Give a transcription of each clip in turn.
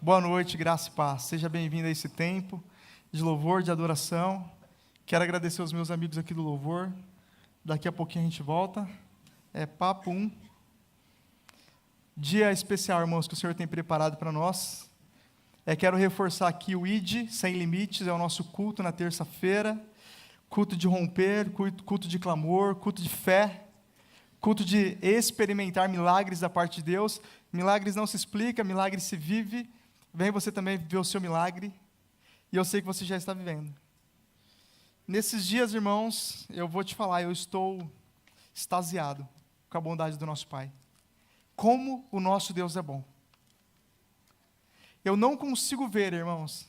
Boa noite, graça e paz. Seja bem-vindo a esse tempo de louvor, de adoração. Quero agradecer aos meus amigos aqui do louvor. Daqui a pouquinho a gente volta. É papo 1. Dia especial, irmãos, que o Senhor tem preparado para nós. Quero reforçar aqui o ID, Sem Limites, é o nosso culto na terça-feira. Culto de romper, culto de clamor, culto de fé. Culto de experimentar milagres da parte de Deus. Milagres não se explica, milagres se vive. Vem você também viver o seu milagre. E eu sei que você já está vivendo. Nesses dias, irmãos, eu vou te falar, eu estou extasiado com a bondade do nosso Pai. Como o nosso Deus é bom. Eu não consigo ver, irmãos.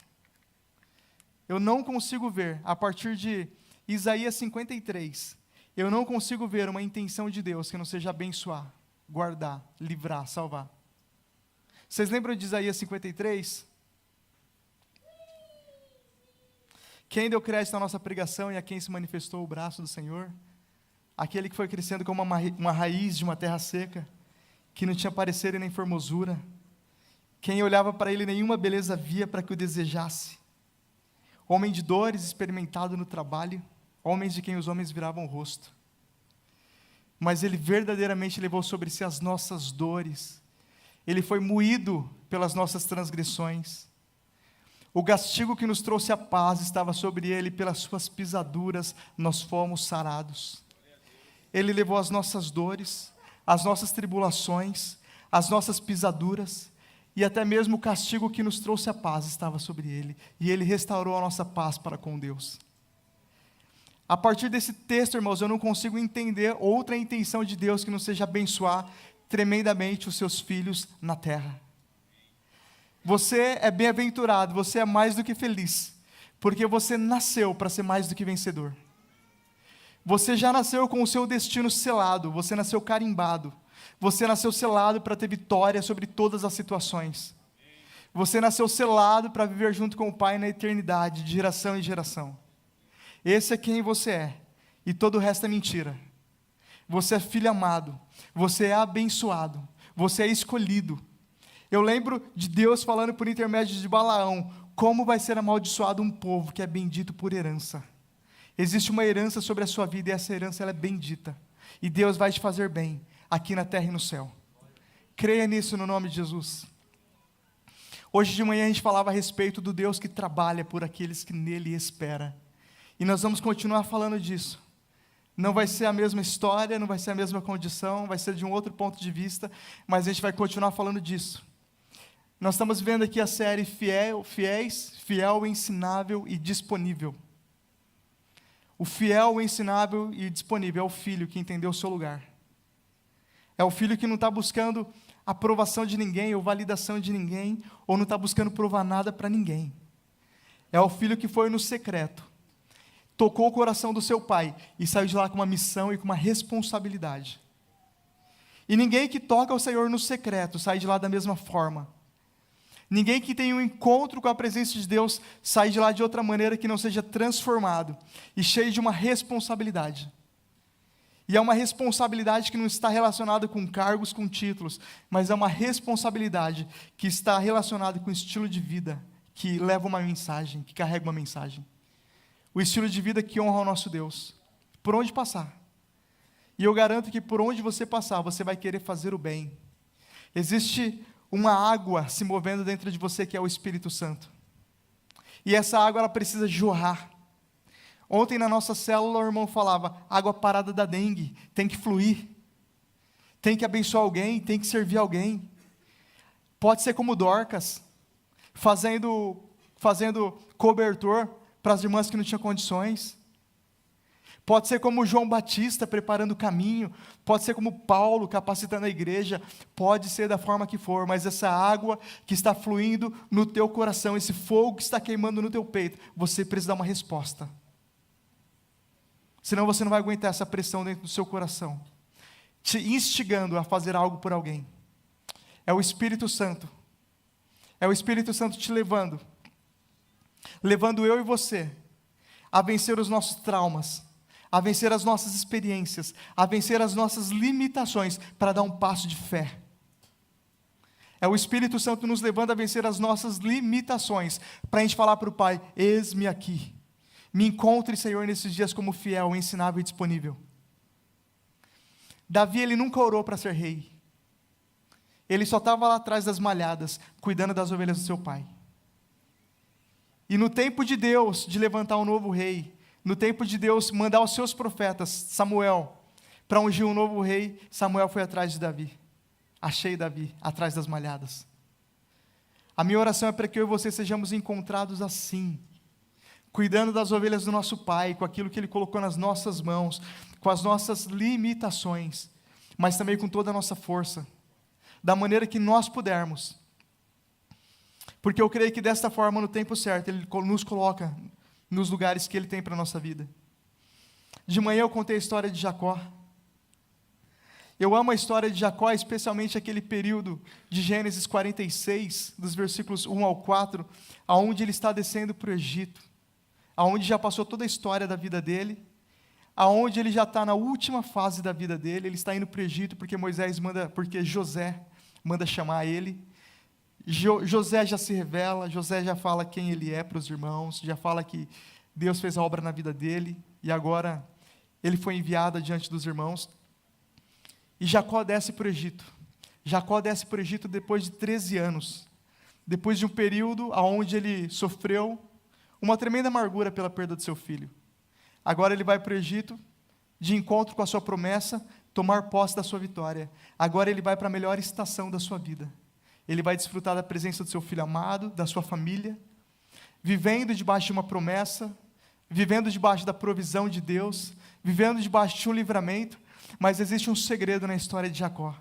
Eu não consigo ver, a partir de Isaías 53, eu não consigo ver uma intenção de Deus que não seja abençoar, guardar, livrar, salvar. Vocês lembram de Isaías 53? Quem deu crédito à nossa pregação e a quem se manifestou o braço do Senhor? Aquele que foi crescendo como uma raiz de uma terra seca, que não tinha parecer e nem formosura. Quem olhava para ele nenhuma beleza via para que o desejasse. Homem de dores, experimentado no trabalho, homens de quem os homens viravam o rosto. Mas ele verdadeiramente levou sobre si as nossas dores. Ele foi moído pelas nossas transgressões. O castigo que nos trouxe a paz estava sobre ele, pelas suas pisaduras nós fomos sarados. Ele levou as nossas dores, as nossas tribulações, as nossas pisaduras, e até mesmo o castigo que nos trouxe a paz estava sobre ele, e ele restaurou a nossa paz para com Deus. A partir desse texto, irmãos, eu não consigo entender outra intenção de Deus que não seja abençoar tremendamente os seus filhos na terra. Você é bem-aventurado, você é mais do que feliz, porque você nasceu para ser mais do que vencedor. Você já nasceu com o seu destino selado, você nasceu carimbado, você nasceu selado para ter vitória sobre todas as situações. Você nasceu selado para viver junto com o Pai na eternidade, de geração em geração. Esse é quem você é, e todo o resto é mentira. Você é filho amado, você é abençoado, você é escolhido. Eu lembro de Deus falando por intermédio de Balaão, como vai ser amaldiçoado um povo que é bendito por herança. Existe uma herança sobre a sua vida e essa herança ela é bendita. E Deus vai te fazer bem, aqui na terra e no céu. Creia nisso no nome de Jesus. Hoje de manhã a gente falava a respeito do Deus que trabalha por aqueles que nele esperam. E nós vamos continuar falando disso. Não vai ser a mesma história, não vai ser a mesma condição, vai ser de um outro ponto de vista, mas a gente vai continuar falando disso. Nós estamos vendo aqui a série Fiel, Ensinável e Disponível. O fiel, ensinável e disponível é o filho que entendeu o seu lugar. É o filho que não está buscando aprovação de ninguém ou validação de ninguém, ou não está buscando provar nada para ninguém. É o filho que foi no secreto, tocou o coração do seu pai e saiu de lá com uma missão e com uma responsabilidade. E ninguém que toca o Senhor no secreto sai de lá da mesma forma. Ninguém que tem um encontro com a presença de Deus sai de lá de outra maneira que não seja transformado e cheio de uma responsabilidade. E é uma responsabilidade que não está relacionada com cargos, com títulos, mas é uma responsabilidade que está relacionada com o estilo de vida que leva uma mensagem, que carrega uma mensagem. O estilo de vida que honra o nosso Deus, por onde passar. E eu garanto que por onde você passar, você vai querer fazer o bem. Existe uma água se movendo dentro de você que é o Espírito Santo. E essa água ela precisa jorrar. Ontem na nossa célula o irmão falava, água parada da dengue, tem que fluir. Tem que abençoar alguém, tem que servir alguém. Pode ser como Dorcas, fazendo cobertor para as irmãs que não tinham condições. Pode ser como João Batista preparando o caminho, pode ser como Paulo capacitando a igreja, pode ser da forma que for, mas essa água que está fluindo no teu coração, esse fogo que está queimando no teu peito, você precisa dar uma resposta. Senão você não vai aguentar essa pressão dentro do seu coração, te instigando a fazer algo por alguém. É o Espírito Santo. É o Espírito Santo te levando eu e você a vencer os nossos traumas, a vencer as nossas experiências, a vencer as nossas limitações, para dar um passo de fé. É o Espírito Santo nos levando a vencer as nossas limitações, para a gente falar para o Pai: eis-me aqui. Me encontre, Senhor, nesses dias como fiel, ensinável e disponível. Davi, ele nunca orou para ser rei. Ele só estava lá atrás das malhadas, cuidando das ovelhas do seu pai. E no tempo de Deus, de levantar um novo rei, no tempo de Deus mandar os seus profetas, Samuel, para ungir um novo rei, Samuel foi atrás de Davi. Achei Davi, atrás das malhadas. A minha oração é para que eu e você sejamos encontrados assim, cuidando das ovelhas do nosso Pai, com aquilo que Ele colocou nas nossas mãos, com as nossas limitações, mas também com toda a nossa força, da maneira que nós pudermos. Porque eu creio que desta forma, no tempo certo, Ele nos coloca nos lugares que Ele tem para a nossa vida. De manhã eu contei a história de Jacó. Eu amo a história de Jacó, especialmente aquele período de Gênesis 46, dos versículos 1 ao 4, aonde ele está descendo para o Egito, aonde já passou toda a história da vida dele, aonde ele já está na última fase da vida dele. Ele está indo para o Egito porque José manda chamar ele. José já se revela, José já fala quem ele é para os irmãos, já fala que Deus fez a obra na vida dele, e agora ele foi enviado diante dos irmãos. E Jacó desce para o Egito. Jacó desce para o Egito depois de 13 anos, depois de um período onde ele sofreu uma tremenda amargura pela perda de seu filho. Agora ele vai para o Egito, de encontro com a sua promessa, tomar posse da sua vitória. Agora ele vai para a melhor estação da sua vida. Ele vai desfrutar da presença do seu filho amado, da sua família, vivendo debaixo de uma promessa, vivendo debaixo da provisão de Deus, vivendo debaixo de um livramento. Mas existe um segredo na história de Jacó,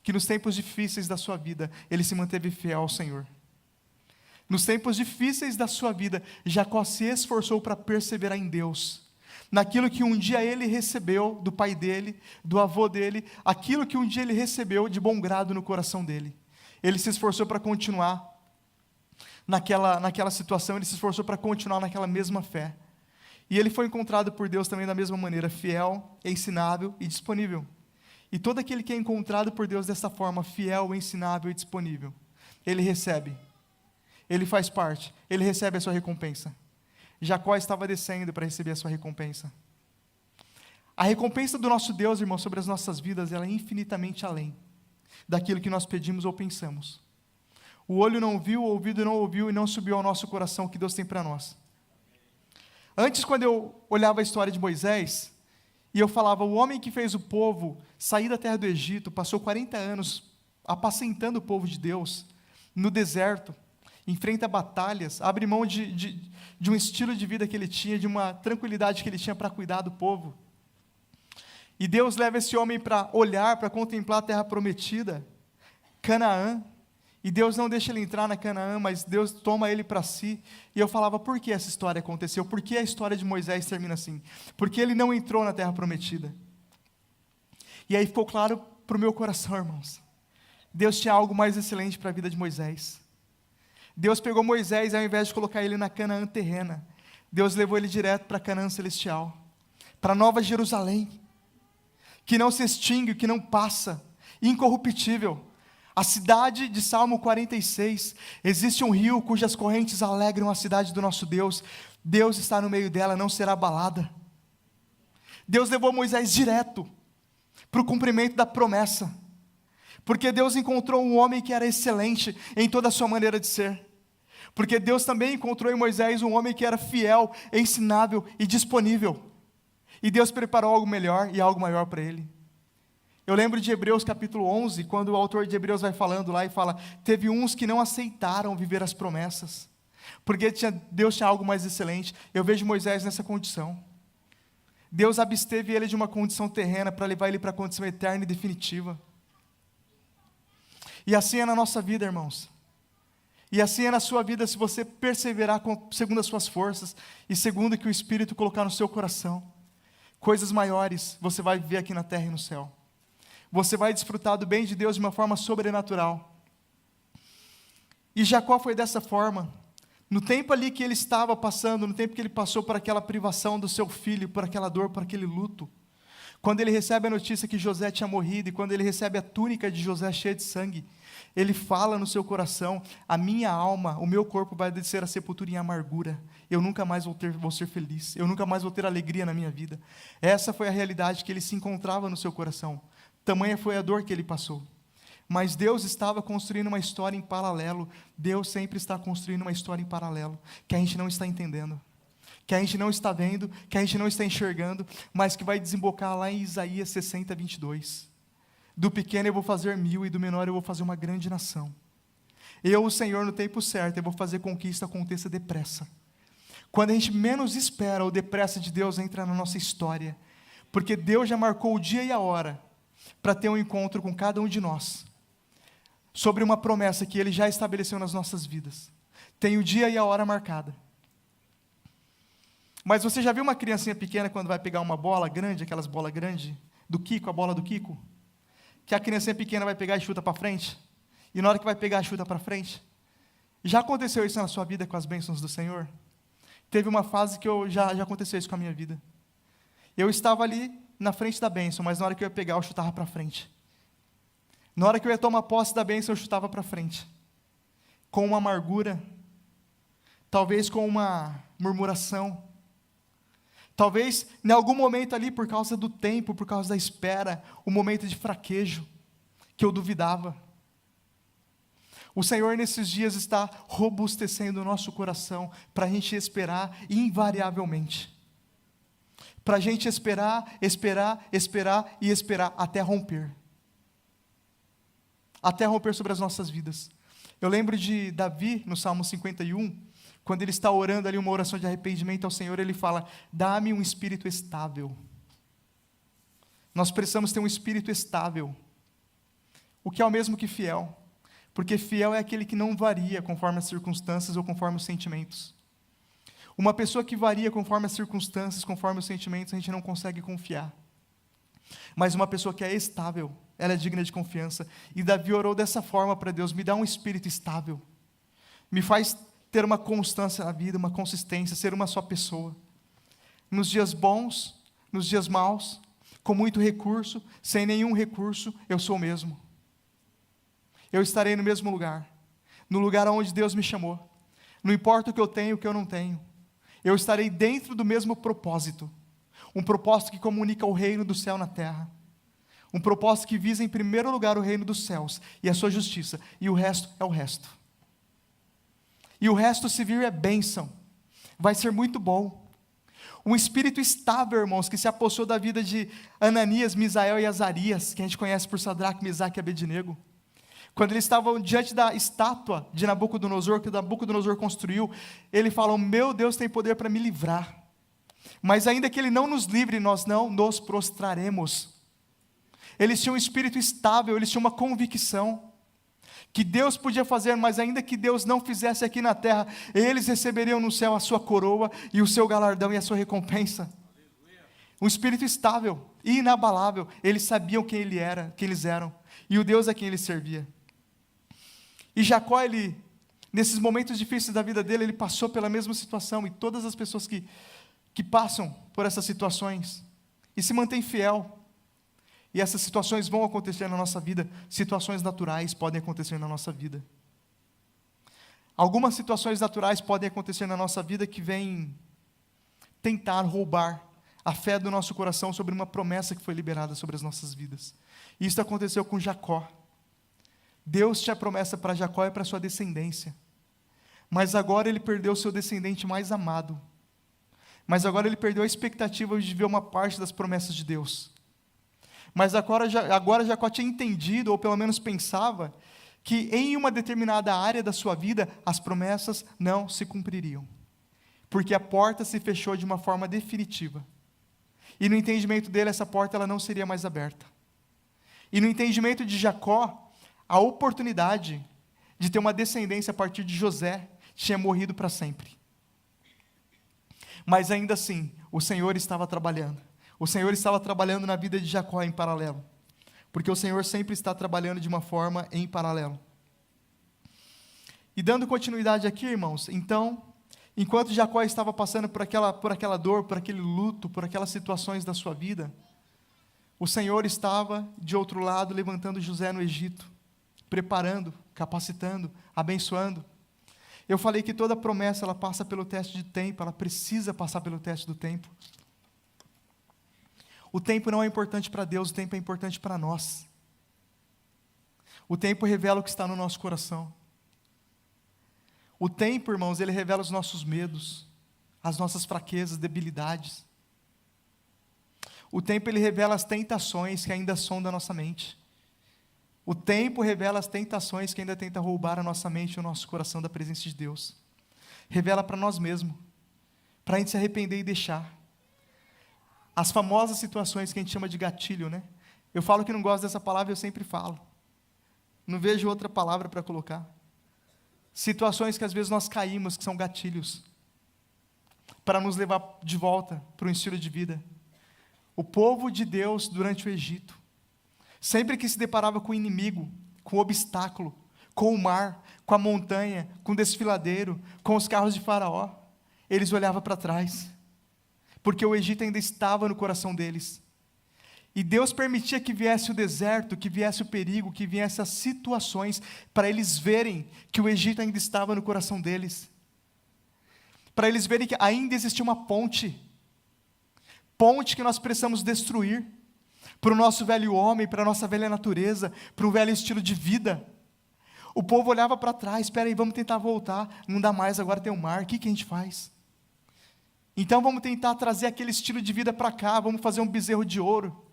que nos tempos difíceis da sua vida, ele se manteve fiel ao Senhor. Nos tempos difíceis da sua vida, Jacó se esforçou para perseverar em Deus, naquilo que um dia ele recebeu do pai dele, do avô dele, aquilo que um dia ele recebeu de bom grado no coração dele. Ele se esforçou para continuar naquela situação, ele se esforçou para continuar naquela mesma fé. E ele foi encontrado por Deus também da mesma maneira, fiel, ensinável e disponível. E todo aquele que é encontrado por Deus dessa forma, fiel, ensinável e disponível, ele recebe, ele faz parte, ele recebe a sua recompensa. Jacó estava descendo para receber a sua recompensa. A recompensa do nosso Deus, irmão, sobre as nossas vidas, ela é infinitamente além daquilo que nós pedimos ou pensamos. O olho não viu, o ouvido não ouviu e não subiu ao nosso coração o que Deus tem para nós. Antes, quando eu olhava a história de Moisés, e eu falava, o homem que fez o povo sair da terra do Egito, passou 40 anos apacentando o povo de Deus, no deserto, enfrenta batalhas, abre mão de um estilo de vida que ele tinha, de uma tranquilidade que ele tinha para cuidar do povo. E Deus leva esse homem para olhar, para contemplar a terra prometida, Canaã, e Deus não deixa ele entrar na Canaã, mas Deus toma ele para si. E eu falava, por que essa história aconteceu? Por que a história de Moisés termina assim? Porque ele não entrou na terra prometida. E aí ficou claro para o meu coração, irmãos. Deus tinha algo mais excelente para a vida de Moisés. Deus pegou Moisés, ao invés de colocar ele na Canaã terrena, Deus levou ele direto para a Canaã celestial, para a Nova Jerusalém, que não se extingue, que não passa, incorruptível. A cidade de Salmo 46, existe um rio cujas correntes alegram a cidade do nosso Deus. Deus está no meio dela, não será abalada. Deus levou Moisés direto para o cumprimento da promessa, porque Deus encontrou um homem que era excelente em toda a sua maneira de ser, porque Deus também encontrou em Moisés um homem que era fiel, ensinável e disponível, e Deus preparou algo melhor e algo maior para ele. Eu lembro de Hebreus capítulo 11, quando o autor de Hebreus vai falando lá e fala, teve uns que não aceitaram viver as promessas, porque Deus tinha algo mais excelente. Eu vejo Moisés nessa condição. Deus absteve ele de uma condição terrena para levar ele para a condição eterna e definitiva. E assim é na nossa vida, irmãos. E assim é na sua vida, se você perseverar segundo as suas forças e segundo o que o Espírito colocar no seu coração. Coisas maiores você vai viver aqui na terra e no céu. Você vai desfrutar do bem de Deus de uma forma sobrenatural. E Jacó foi dessa forma. No tempo ali que ele estava passando, no tempo que ele passou por aquela privação do seu filho, por aquela dor, por aquele luto, Quando ele recebe a notícia que José tinha morrido, e quando ele recebe a túnica de José cheia de sangue, ele fala no seu coração: a minha alma, o meu corpo vai descer à sepultura em amargura, eu nunca mais vou ser feliz, eu nunca mais vou ter alegria na minha vida. Essa foi a realidade que ele se encontrava no seu coração, tamanha foi a dor que ele passou. Mas Deus estava construindo uma história em paralelo. Deus sempre está construindo uma história em paralelo, que a gente não está entendendo, que a gente não está vendo, que a gente não está enxergando, mas que vai desembocar lá em Isaías 60, 22. Do pequeno eu vou fazer 1000, e do menor eu vou fazer uma grande nação. Eu, o Senhor, no tempo certo, eu vou fazer com que isso aconteça depressa. Quando a gente menos espera, o depressa de Deus entra na nossa história, porque Deus já marcou o dia e a hora para ter um encontro com cada um de nós, sobre uma promessa que Ele já estabeleceu nas nossas vidas. Tem o dia e a hora marcada. Mas você já viu uma criancinha pequena quando vai pegar uma bola grande, aquelas bolas grandes, do Kiko, a bola do Kiko? Que a criancinha pequena vai pegar e chuta para frente? E na hora que vai pegar, chuta para frente? Já aconteceu isso na sua vida com as bênçãos do Senhor? Teve uma fase que já aconteceu isso com a minha vida. Eu estava ali na frente da bênção, mas na hora que eu ia pegar, eu chutava para frente. Na hora que eu ia tomar posse da bênção, eu chutava para frente. Com uma amargura, talvez com uma murmuração, talvez em algum momento ali, por causa do tempo, por causa da espera, um momento de fraquejo, que eu duvidava. O Senhor nesses dias está robustecendo o nosso coração, para a gente esperar invariavelmente. Para a gente esperar, esperar, esperar e esperar, até romper. Até romper sobre as nossas vidas. Eu lembro de Davi, no Salmo 51, quando ele está orando ali uma oração de arrependimento ao Senhor, ele fala: dá-me um espírito estável. Nós precisamos ter um espírito estável, o que é o mesmo que fiel, porque fiel é aquele que não varia conforme as circunstâncias ou conforme os sentimentos. Uma pessoa que varia conforme as circunstâncias, conforme os sentimentos, a gente não consegue confiar. Mas uma pessoa que é estável, ela é digna de confiança. E Davi orou dessa forma para Deus: me dá um espírito estável, me faz ter uma constância na vida, uma consistência, ser uma só pessoa. Nos dias bons, nos dias maus, com muito recurso, sem nenhum recurso, eu sou o mesmo. Eu estarei no mesmo lugar, no lugar onde Deus me chamou. Não importa o que eu tenho, o que eu não tenho. Eu estarei dentro do mesmo propósito. Um propósito que comunica o reino do céu na terra. Um propósito que visa em primeiro lugar o reino dos céus e a sua justiça. E o resto é o resto. E o resto, se vir, é bênção. Vai ser muito bom. Um espírito estável, irmãos, que se apossou da vida de Ananias, Misael e Azarias, que a gente conhece por Sadraque, Mesaque e Abednego. Quando eles estavam diante da estátua de Nabucodonosor, que Nabucodonosor construiu, ele falou: meu Deus tem poder para me livrar. Mas ainda que Ele não nos livre, nós não nos prostraremos. Eles tinham um espírito estável, eles tinham uma convicção que Deus podia fazer, mas ainda que Deus não fizesse aqui na terra, eles receberiam no céu a sua coroa e o seu galardão e a sua recompensa. Um espírito estável, inabalável. Eles sabiam quem eles eram e o Deus a quem ele servia. E Jacó, nesses momentos difíceis da vida dele, ele passou pela mesma situação, e todas as pessoas que passam por essas situações e se mantêm fiel. E essas situações vão acontecer na nossa vida. Situações naturais podem acontecer na nossa vida. Algumas situações naturais podem acontecer na nossa vida que vêm tentar roubar a fé do nosso coração sobre uma promessa que foi liberada sobre as nossas vidas. E isso aconteceu com Jacó. Deus tinha promessa para Jacó e para sua descendência. Mas agora ele perdeu o seu descendente mais amado. Mas agora ele perdeu a expectativa de ver uma parte das promessas de Deus. Mas agora Jacó tinha entendido, ou pelo menos pensava, que em uma determinada área da sua vida, as promessas não se cumpririam. Porque a porta se fechou de uma forma definitiva. E no entendimento dele, essa porta ela não seria mais aberta. E no entendimento de Jacó, a oportunidade de ter uma descendência a partir de José tinha morrido para sempre. Mas ainda assim, o Senhor estava trabalhando. O Senhor estava trabalhando na vida de Jacó em paralelo. Porque o Senhor sempre está trabalhando de uma forma em paralelo. E dando continuidade aqui, irmãos, então, enquanto Jacó estava passando por aquela dor, por aquele luto, por aquelas situações da sua vida, O Senhor estava de outro lado, levantando José no Egito, preparando, capacitando, abençoando. Eu falei que toda promessa, ela passa pelo teste de tempo, ela precisa passar pelo teste do tempo. O tempo não é importante para Deus, o tempo é importante para nós. O tempo revela o que está no nosso coração. O tempo, irmãos, ele revela os nossos medos, as nossas fraquezas, debilidades. O tempo, ele revela as tentações que ainda sondam a nossa mente. O tempo revela as tentações que ainda tentam roubar a nossa mente e o nosso coração da presença de Deus. Revela para nós mesmos, para a gente se arrepender e deixar. As famosas situações que a gente chama de gatilho, né? Eu falo que não gosto dessa palavra, eu sempre falo. Não vejo outra palavra para colocar. Situações que às vezes nós caímos, que são gatilhos, para nos levar de volta para um estilo de vida. O povo de Deus, durante o Egito, sempre que se deparava com o inimigo, com o obstáculo, com o mar, com a montanha, com o desfiladeiro, com os carros de Faraó, eles olhavam para trás, porque o Egito ainda estava no coração deles. E Deus permitia que viesse o deserto, que viesse o perigo, que viesse as situações, para eles verem que o Egito ainda estava no coração deles. Para eles verem que ainda existia uma ponte que nós precisamos destruir, para o nosso velho homem, para a nossa velha natureza, para um velho estilo de vida. O povo olhava para trás, espera aí, vamos tentar voltar, não dá mais, agora tem o mar, o que a gente faz? Então vamos tentar trazer aquele estilo de vida para cá, vamos fazer um bezerro de ouro.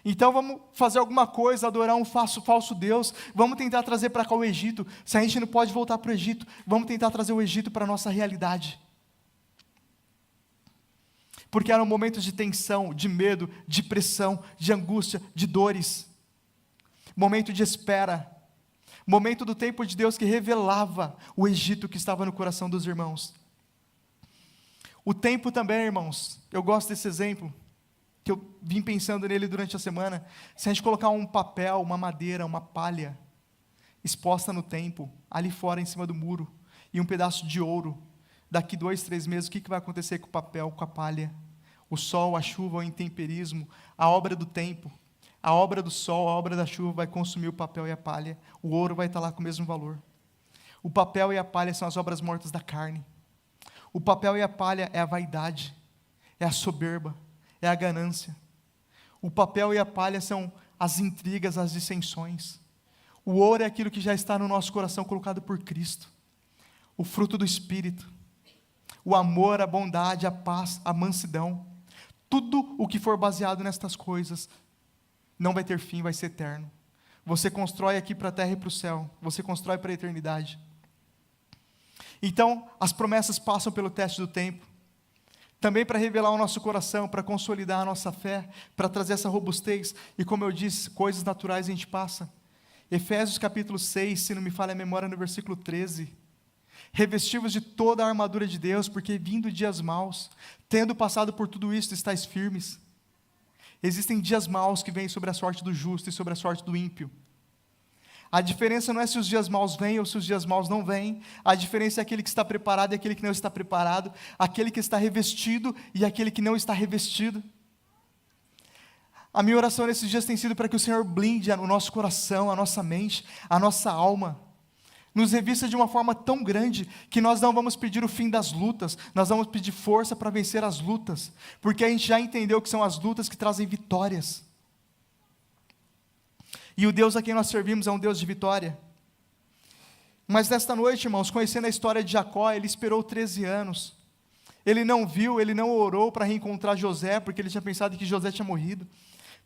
Então vamos fazer alguma coisa, adorar um falso Deus, vamos tentar trazer para cá o Egito. Se a gente não pode voltar para o Egito, vamos tentar trazer o Egito para a nossa realidade. Porque eram momentos de tensão, de medo, de pressão, de angústia, de dores. Momento de espera. Momento do tempo de Deus que revelava o Egito que estava no coração dos irmãos. O tempo também, irmãos, eu gosto desse exemplo, que eu vim pensando nele durante a semana. Se a gente colocar um papel, uma madeira, uma palha, exposta no tempo, ali fora em cima do muro, e um pedaço de ouro, daqui 2, 3 meses, o que vai acontecer com o papel, com a palha? O sol, a chuva, o intemperismo, a obra do tempo, a obra do sol, a obra da chuva vai consumir o papel e a palha. O ouro vai estar lá com o mesmo valor. O papel e a palha são as obras mortas da carne. O papel e a palha é a vaidade, é a soberba, é a ganância. O papel e a palha são as intrigas, as dissensões. O ouro é aquilo que já está no nosso coração colocado por Cristo. O fruto do Espírito. O amor, a bondade, a paz, a mansidão. Tudo o que for baseado nestas coisas não vai ter fim, vai ser eterno. Você constrói aqui para a terra e para o céu. Você constrói para a eternidade. Então, as promessas passam pelo teste do tempo. Também para revelar o nosso coração, para consolidar a nossa fé, para trazer essa robustez. E como eu disse, coisas naturais a gente passa. Efésios capítulo 6, se não me falha a memória, no versículo 13. Revestivos de toda a armadura de Deus, porque vindo dias maus, tendo passado por tudo isso, estáis firmes. Existem dias maus que vêm sobre a sorte do justo e sobre a sorte do ímpio. A diferença não é se os dias maus vêm ou se os dias maus não vêm. A diferença é aquele que está preparado e aquele que não está preparado, aquele que está revestido e aquele que não está revestido. A minha oração nesses dias tem sido para que o Senhor blinde o nosso coração, a nossa mente, a nossa alma, nos revista de uma forma tão grande que nós não vamos pedir o fim das lutas, nós vamos pedir força para vencer as lutas, porque a gente já entendeu que são as lutas que trazem vitórias. E o Deus a quem nós servimos é um Deus de vitória. Mas nesta noite, irmãos, conhecendo a história de Jacó, ele esperou 13 anos. Ele não viu, ele não orou para reencontrar José, porque ele tinha pensado que José tinha morrido.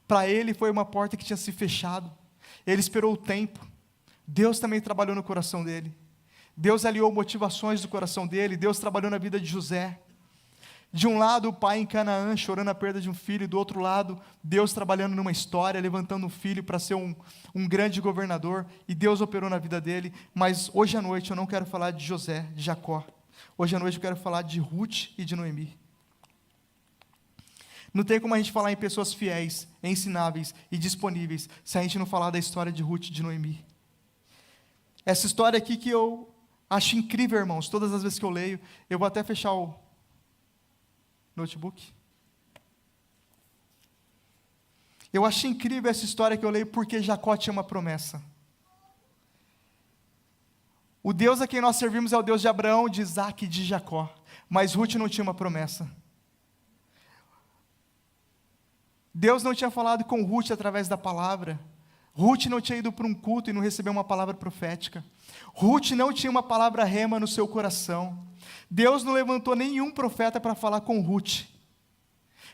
Para ele foi uma porta que tinha se fechado. Ele esperou o tempo. Deus também trabalhou no coração dele. Deus aliou motivações do coração dele. Deus trabalhou na vida de José. De um lado, o pai em Canaã, chorando a perda de um filho. Do outro lado, Deus trabalhando numa história, levantando um filho para ser um grande governador. E Deus operou na vida dele. Mas hoje à noite eu não quero falar de José, de Jacó. Hoje à noite eu quero falar de Ruth e de Noemi. Não tem como a gente falar em pessoas fiéis, ensináveis e disponíveis, se a gente não falar da história de Ruth e de Noemi. Essa história aqui que eu acho incrível, irmãos, todas as vezes que eu leio, eu vou até fechar o notebook. Eu achei incrível essa história que eu leio, porque Jacó tinha uma promessa. O Deus a quem nós servimos é o Deus de Abraão, de Isaac e de Jacó. Mas Ruth não tinha uma promessa. Deus não tinha falado com Ruth através da palavra. Ruth não tinha ido para um culto e não recebeu uma palavra profética. Ruth não tinha uma palavra rema no seu coração. Deus não levantou nenhum profeta para falar com Ruth.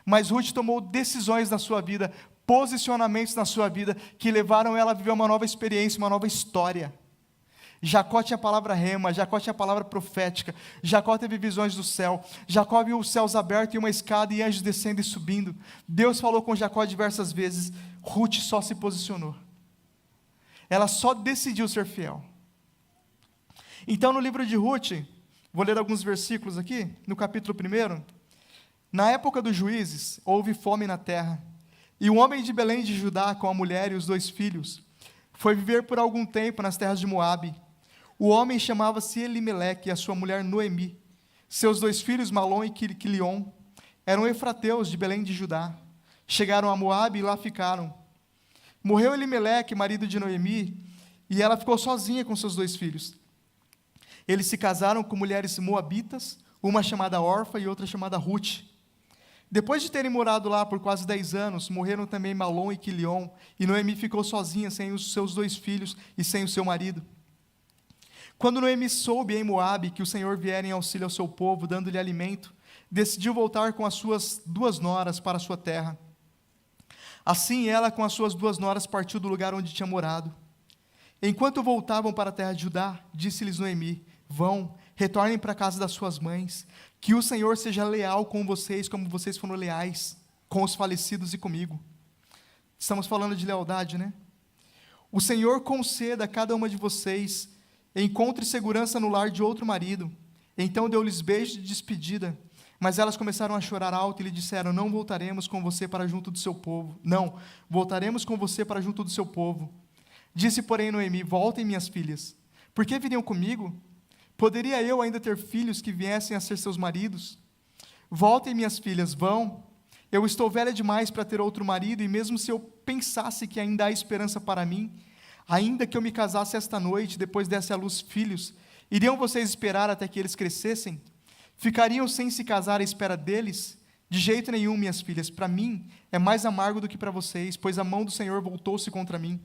Mas Ruth tomou decisões na sua vida, posicionamentos na sua vida, que levaram ela a viver uma nova experiência, uma nova história. Jacó tinha a palavra rema, Jacó tinha a palavra profética, Jacó teve visões do céu, Jacó viu os céus abertos e uma escada e anjos descendo e subindo. Deus falou com Jacó diversas vezes, Ruth só se posicionou. Ela só decidiu ser fiel. Então no livro de Ruth, vou ler alguns versículos aqui, no capítulo 1. Na época dos juízes, houve fome na terra, e um homem de Belém de Judá, com a mulher e os 2 filhos, foi viver por algum tempo nas terras de Moabe. O homem chamava-se Elimeleque e a sua mulher Noemi. Seus 2 filhos, Malom e Quilion, eram efrateus de Belém de Judá. Chegaram a Moabe e lá ficaram. Morreu Elimeleque, marido de Noemi, e ela ficou sozinha com seus 2 filhos. Eles se casaram com mulheres moabitas, uma chamada Orfa e outra chamada Ruth. Depois de terem morado lá por quase 10 anos, morreram também Malom e Quilion, e Noemi ficou sozinha, sem os seus 2 filhos e sem o seu marido. Quando Noemi soube em Moabe que o Senhor viera em auxílio ao seu povo, dando-lhe alimento, decidiu voltar com as suas 2 noras para a sua terra. Assim ela, com as suas 2 noras, partiu do lugar onde tinha morado. Enquanto voltavam para a terra de Judá, disse-lhes Noemi: vão, retornem para a casa das suas mães, que o Senhor seja leal com vocês, como vocês foram leais com os falecidos e comigo. Estamos falando de lealdade, né? O Senhor conceda a cada uma de vocês encontre segurança no lar de outro marido. Então deu-lhes beijo de despedida, mas elas começaram a chorar alto e lhe disseram: não voltaremos com você para junto do seu povo. Não, voltaremos com você para junto do seu povo. Disse, porém, Noemi: voltem, minhas filhas. Por que viriam comigo? Poderia eu ainda ter filhos que viessem a ser seus maridos? Voltem, minhas filhas, vão. Eu estou velha demais para ter outro marido, e mesmo se eu pensasse que ainda há esperança para mim, ainda que eu me casasse esta noite, depois desse à luz filhos, iriam vocês esperar até que eles crescessem? Ficariam sem se casar à espera deles? De jeito nenhum, minhas filhas, para mim é mais amargo do que para vocês, pois a mão do Senhor voltou-se contra mim.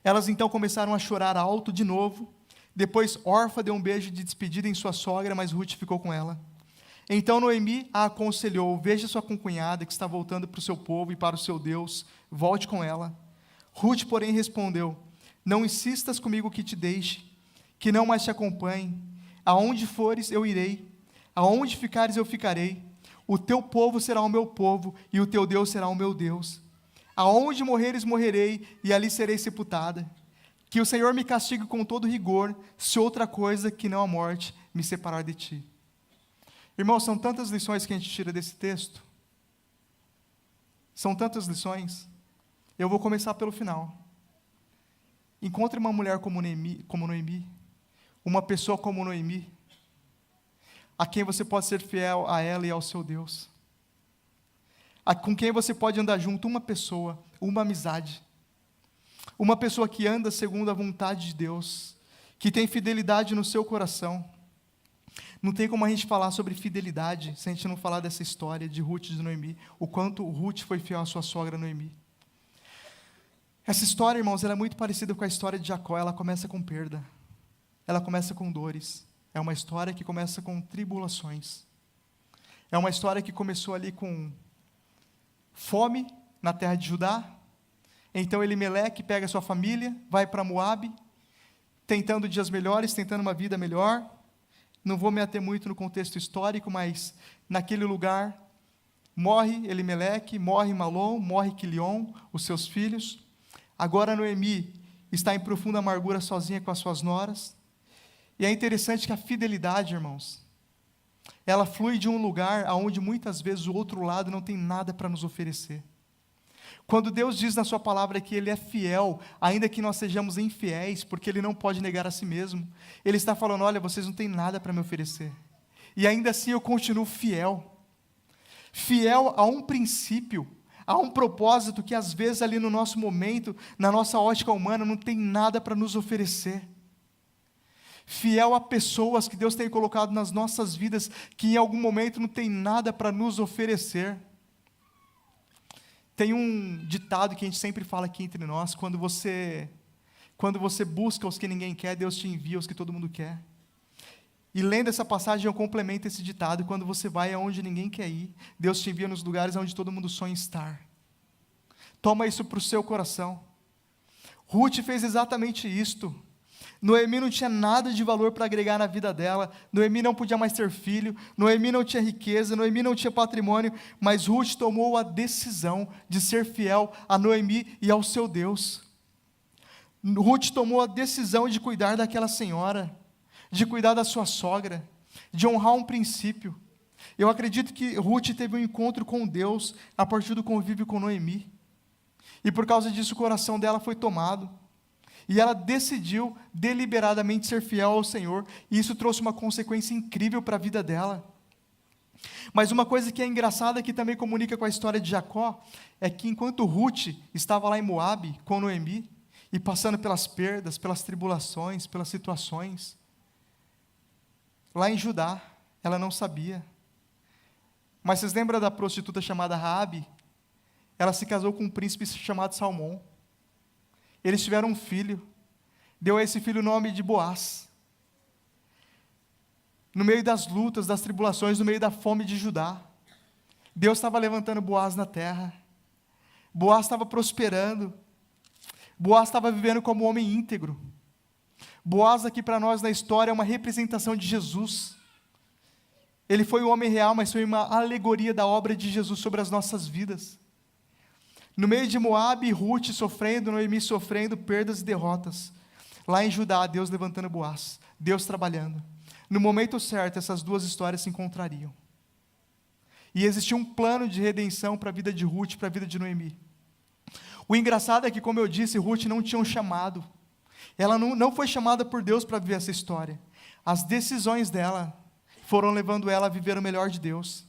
Elas então começaram a chorar alto de novo. Depois Orfa deu um beijo de despedida em sua sogra, mas Ruth ficou com ela. Então Noemi a aconselhou: veja sua concunhada, que está voltando para o seu povo e para o seu Deus, volte com ela. Ruth, porém, respondeu: não insistas comigo que te deixe, que não mais te acompanhe. Aonde fores, eu irei. Aonde ficares, eu ficarei. O teu povo será o meu povo, e o teu Deus será o meu Deus. Aonde morreres, morrerei, e ali serei sepultada. Que o Senhor me castigue com todo rigor, se outra coisa que não a morte me separar de ti. Irmãos, são tantas lições que a gente tira desse texto. São tantas lições. Eu vou começar pelo final. Encontre uma mulher como Noemi, uma pessoa como Noemi, a quem você pode ser fiel a ela e ao seu Deus, com quem você pode andar junto, uma pessoa, uma amizade, uma pessoa que anda segundo a vontade de Deus, que tem fidelidade no seu coração. Não tem como a gente falar sobre fidelidade se a gente não falar dessa história de Ruth e de Noemi, o quanto Ruth foi fiel à sua sogra Noemi. Essa história, irmãos, ela é muito parecida com a história de Jacó. Ela começa com perda, ela começa com dores, é uma história que começa com tribulações, é uma história que começou ali com fome na terra de Judá. Então Elimeleque pega sua família, vai para Moabe, tentando dias melhores, tentando uma vida melhor. Não vou me ater muito no contexto histórico, mas naquele lugar morre Elimeleque, morre Malom, morre Quilion, os seus filhos. Agora Noemi está em profunda amargura sozinha com as suas noras. E é interessante que a fidelidade, irmãos, ela flui de um lugar onde muitas vezes o outro lado não tem nada para nos oferecer. Quando Deus diz na sua palavra que Ele é fiel, ainda que nós sejamos infiéis, porque Ele não pode negar a si mesmo, Ele está falando: olha, vocês não têm nada para me oferecer, e ainda assim eu continuo fiel, fiel a um princípio, há um propósito que às vezes ali no nosso momento, na nossa ótica humana, não tem nada para nos oferecer. Fiel a pessoas que Deus tem colocado nas nossas vidas, que em algum momento não tem nada para nos oferecer. Tem um ditado que a gente sempre fala aqui entre nós: quando você busca os que ninguém quer, Deus te envia os que todo mundo quer. E lendo essa passagem eu complemento esse ditado: quando você vai aonde ninguém quer ir, Deus te envia nos lugares onde todo mundo sonha estar. Toma isso para o seu coração. Ruth fez exatamente isto. Noemi não tinha nada de valor para agregar na vida dela, Noemi não podia mais ter filho, Noemi não tinha riqueza, Noemi não tinha patrimônio, mas Ruth tomou a decisão de ser fiel a Noemi e ao seu Deus. Ruth tomou a decisão de cuidar daquela senhora, de cuidar da sua sogra, de honrar um princípio. Eu acredito que Ruth teve um encontro com Deus a partir do convívio com Noemi, e por causa disso o coração dela foi tomado. E ela decidiu deliberadamente ser fiel ao Senhor, e isso trouxe uma consequência incrível para a vida dela. Mas uma coisa que é engraçada, que também comunica com a história de Jacó, é que enquanto Ruth estava lá em Moabe com Noemi, e passando pelas perdas, pelas tribulações, pelas situações, lá em Judá, ela não sabia. Mas vocês lembram da prostituta chamada Raabe? Ela se casou com um príncipe chamado Salmão. Eles tiveram um filho, deu a esse filho o nome de Boaz. No meio das lutas, das tribulações, no meio da fome de Judá, Deus estava levantando Boaz na terra. Boaz estava prosperando. Boaz estava vivendo como um homem íntegro. Boaz aqui para nós na história é uma representação de Jesus. Ele foi um homem real, mas foi uma alegoria da obra de Jesus sobre as nossas vidas. No meio de Moabe, Ruth sofrendo, Noemi sofrendo perdas e derrotas. Lá em Judá, Deus levantando Boaz, Deus trabalhando. No momento certo, essas duas histórias se encontrariam. E existia um plano de redenção para a vida de Ruth, para a vida de Noemi. O engraçado é que, como eu disse, Ruth não tinha um chamado. Ela não foi chamada por Deus para viver essa história. As decisões dela foram levando ela a viver o melhor de Deus.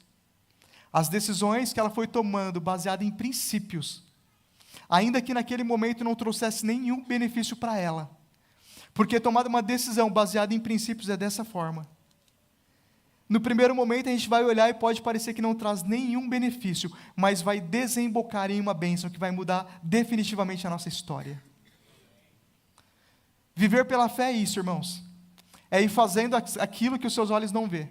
As decisões que ela foi tomando, baseadas em princípios, ainda que naquele momento não trouxesse nenhum benefício para ela, porque tomar uma decisão baseada em princípios é dessa forma. No primeiro momento a gente vai olhar e pode parecer que não traz nenhum benefício, mas vai desembocar em uma bênção que vai mudar definitivamente a nossa história. Viver pela fé é isso, irmãos. É ir fazendo aquilo que os seus olhos não vê.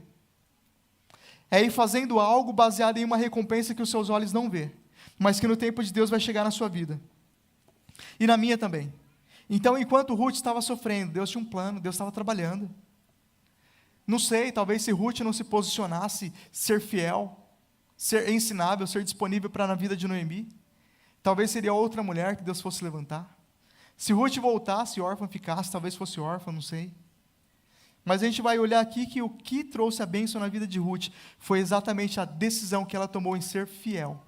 É ir fazendo algo baseado em uma recompensa que os seus olhos não vê, mas que no tempo de Deus vai chegar na sua vida. E na minha também. Então, enquanto Ruth estava sofrendo, Deus tinha um plano, Deus estava trabalhando. Não sei, talvez se Ruth não se posicionasse, ser fiel, ser ensinável, ser disponível para na vida de Noemi, talvez seria outra mulher que Deus fosse levantar. Se Ruth voltasse, órfã ficasse, talvez fosse órfã, não sei. Mas a gente vai olhar aqui que o que trouxe a bênção na vida de Ruth foi exatamente a decisão que ela tomou em ser fiel.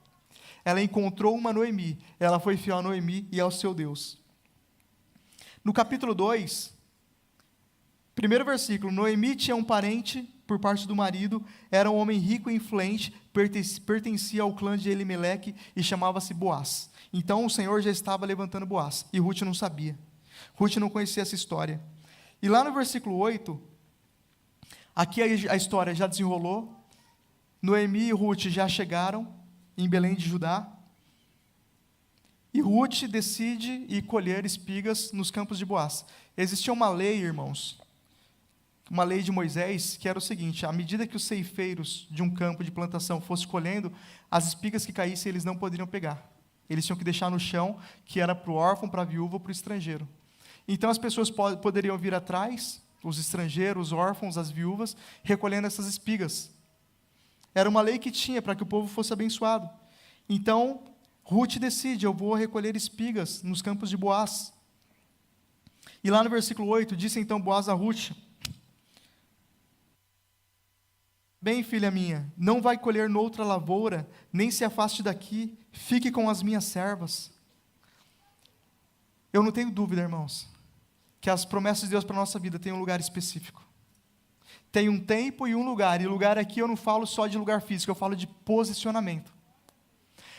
Ela encontrou uma Noemi, ela foi fiel a Noemi e ao seu Deus. No capítulo 2, primeiro versículo: Noemi tinha um parente por parte do marido, era um homem rico e influente, pertencia ao clã de Elimeleque e chamava-se Boaz. Então o Senhor já estava levantando Boaz, e Ruth não sabia. Ruth não conhecia essa história. E lá no versículo 8, aqui a história já desenrolou, Noemi e Ruth já chegaram em Belém de Judá, e Ruth decide ir colher espigas nos campos de Boaz. Existia uma lei, irmãos, uma lei de Moisés, que era o seguinte: à medida que os ceifeiros de um campo de plantação fossem colhendo, as espigas que caíssem eles não poderiam pegar. Eles tinham que deixar no chão, que era para o órfão, para a viúva ou para o estrangeiro. Então as pessoas poderiam vir atrás, os estrangeiros, os órfãos, as viúvas, recolhendo essas espigas. Era uma lei que tinha para que o povo fosse abençoado. Então, Ruth decide: eu vou recolher espigas nos campos de Boaz. E lá no versículo 8, disse então Boaz a Ruth: bem, filha minha, não vai colher noutra lavoura, nem se afaste daqui, fique com as minhas servas. Eu não tenho dúvida, irmãos, que as promessas de Deus para a nossa vida têm um lugar específico. Tem um tempo e um lugar, e lugar aqui eu não falo só de lugar físico, eu falo de posicionamento.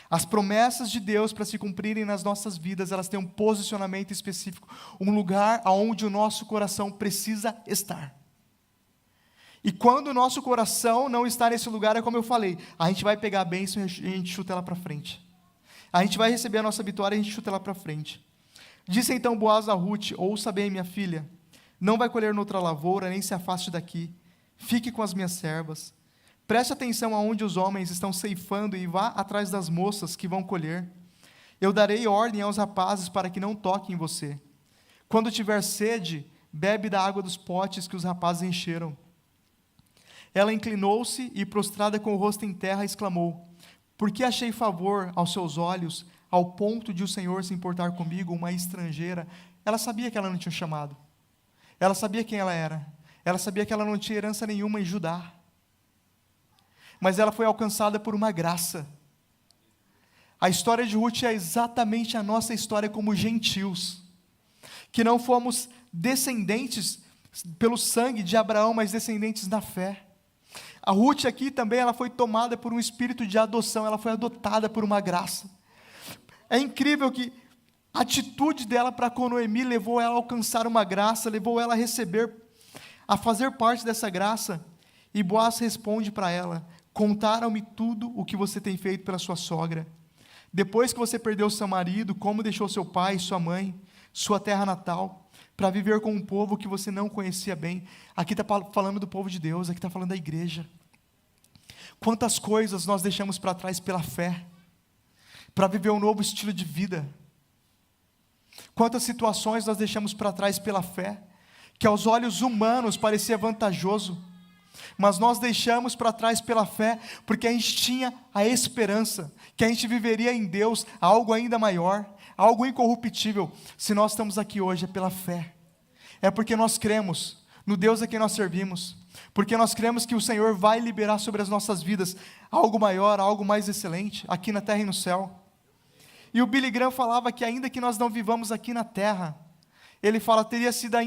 As promessas de Deus, para se cumprirem nas nossas vidas, elas têm um posicionamento específico, um lugar aonde o nosso coração precisa estar. E quando o nosso coração não está nesse lugar, é como eu falei, a gente vai pegar a bênção e a gente chuta ela para frente. A gente vai receber a nossa vitória e a gente chuta ela para frente. Disse então Boaz a Rute: ouça bem, minha filha, não vai colher noutra lavoura, nem se afaste daqui. Fique com as minhas servas. Preste atenção aonde os homens estão ceifando e vá atrás das moças que vão colher. Eu darei ordem aos rapazes para que não toquem em você. Quando tiver sede, bebe da água dos potes que os rapazes encheram. Ela inclinou-se e, prostrada com o rosto em terra, exclamou: por que achei favor aos seus olhos, ao ponto de o Senhor se importar comigo, uma estrangeira? Ela sabia que ela não tinha chamado. Ela sabia quem ela era. Ela sabia que ela não tinha herança nenhuma em Judá. Mas ela foi alcançada por uma graça. A história de Ruth é exatamente a nossa história como gentios, que não fomos descendentes pelo sangue de Abraão, mas descendentes na fé. A Ruth aqui também, ela foi tomada por um espírito de adoção, ela foi adotada por uma graça. É incrível que a atitude dela para com Noemi levou ela a alcançar uma graça, levou ela a receber, a fazer parte dessa graça. E Boaz responde para ela: contaram-me tudo o que você tem feito pela sua sogra. Depois que você perdeu seu marido, como deixou seu pai, sua mãe, sua terra natal, para viver com um povo que você não conhecia bem. Aqui está falando do povo de Deus, aqui está falando da igreja. Quantas coisas nós deixamos para trás pela fé, para viver um novo estilo de vida. Quantas situações nós deixamos para trás pela fé, que aos olhos humanos parecia vantajoso, mas nós deixamos para trás pela fé, porque a gente tinha a esperança, que a gente viveria em Deus algo ainda maior, algo incorruptível. Se nós estamos aqui hoje é pela fé, é porque nós cremos no Deus a quem nós servimos, porque nós cremos que o Senhor vai liberar sobre as nossas vidas algo maior, algo mais excelente, aqui na terra e no céu. E o Billy Graham falava que ainda que nós não vivamos aqui na terra, ele fala, teria sido